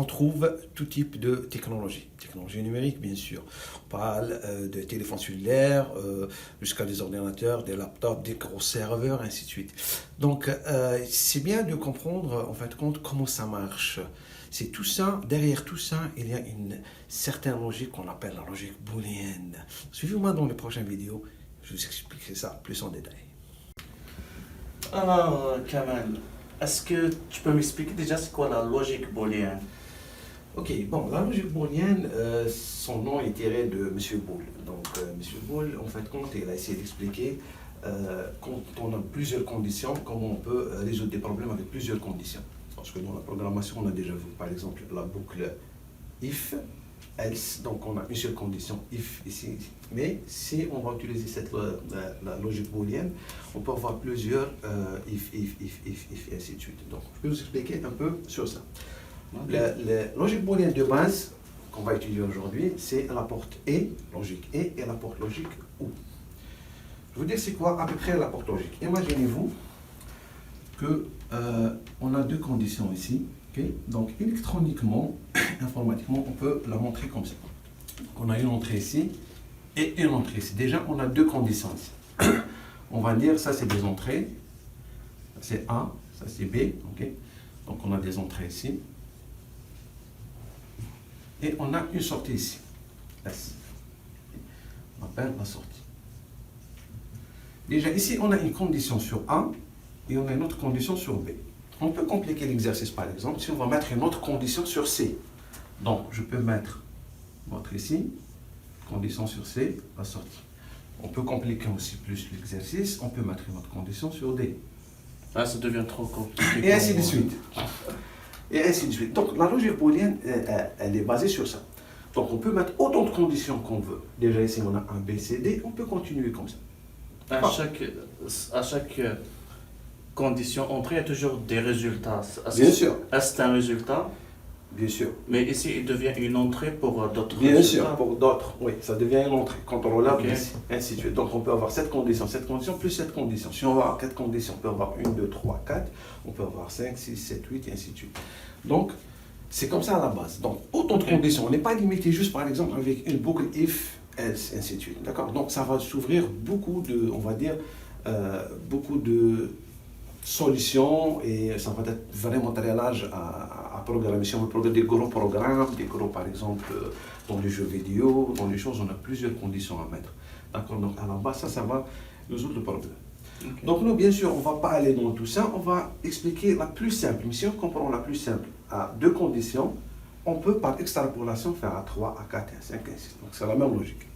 on trouve tout type de technologie. Technologie numérique, bien sûr. On parle de téléphones cellulaires, jusqu'à des ordinateurs, des laptops, des gros serveurs, ainsi de suite. Donc, c'est bien de comprendre, en fin de compte, comment ça marche. C'est tout ça, derrière tout ça, il y a une certaine logique qu'on appelle la logique booléenne. Suivez-moi dans les prochaines vidéos, je vous expliquerai ça plus en détail. Alors, Kamal, est-ce que tu peux m'expliquer déjà c'est quoi la logique booléenne? Ok, bon, la logique booléenne, son nom est tiré de M. Boole. Donc, M. Boole, en fin de compte, il a essayé d'expliquer quand on a plusieurs conditions, comment on peut résoudre des problèmes avec plusieurs conditions. Parce que dans la programmation, on a déjà vu, par exemple, la boucle if, else, donc on a une seule condition, if ici. Mais si on va utiliser la logique booléenne, on peut avoir plusieurs if, et ainsi de suite. Donc, je peux vous expliquer un peu sur ça. La logique booléenne de base qu'on va étudier aujourd'hui, c'est la porte et, logique et la porte logique ou. Je vais vous dire c'est quoi à peu près la porte logique. Imaginez-vous que on a deux conditions ici. Okay? Donc électroniquement, informatiquement, on peut la montrer comme ça. Donc, on a une entrée ici et une entrée ici. Déjà, on a deux conditions ici. On va dire ça c'est des entrées. C'est A, ça c'est B. Okay? Donc on a des entrées ici. Et on a une sortie ici, S. On appelle la sortie. Déjà ici, on a une condition sur A et on a une autre condition sur B. On peut compliquer l'exercice par exemple si on va mettre une autre condition sur C. Donc je peux mettre ici, condition sur C, la sortie. On peut compliquer aussi plus l'exercice, on peut mettre une autre condition sur D. Ah, ça devient trop compliqué. Et ainsi de suite. Et ainsi de suite. Donc la logique booléenne, elle est basée sur ça. Donc on peut mettre autant de conditions qu'on veut. Déjà ici on a un B, C, D, on peut continuer comme ça. À chaque condition entrée, il y a toujours des résultats. Bien sûr. Est-ce un résultat? Bien sûr. Mais ici, il devient une entrée pour d'autres résultats. Bien sûr, pour d'autres, oui, ça devient une entrée. Quand on relève, ainsi de suite. Donc on peut avoir cette condition, plus cette condition. Si on va avoir 4 conditions, on peut avoir 1, 2, 3, 4. On peut avoir 5, 6, 7, 8, et ainsi de suite. Donc, c'est comme ça à la base. Donc, autant de conditions. On n'est pas limité juste, par exemple, avec une boucle if, else, ainsi de suite. D'accord? Donc, ça va s'ouvrir beaucoup de, on va dire, beaucoup de solutions et ça va être vraiment très large à programmer. Si on veut programmer des gros programmes, par exemple, dans les jeux vidéo, dans les choses, on a plusieurs conditions à mettre. D'accord? Donc, à la base, ça va résoudre le problème. Okay. Donc, nous, bien sûr, on ne va pas aller dans tout ça, on va expliquer la plus simple. Mais si on comprend la plus simple à deux conditions, on peut par extrapolation faire à 3, à 4 et à 5, ainsi. Donc, c'est la même logique.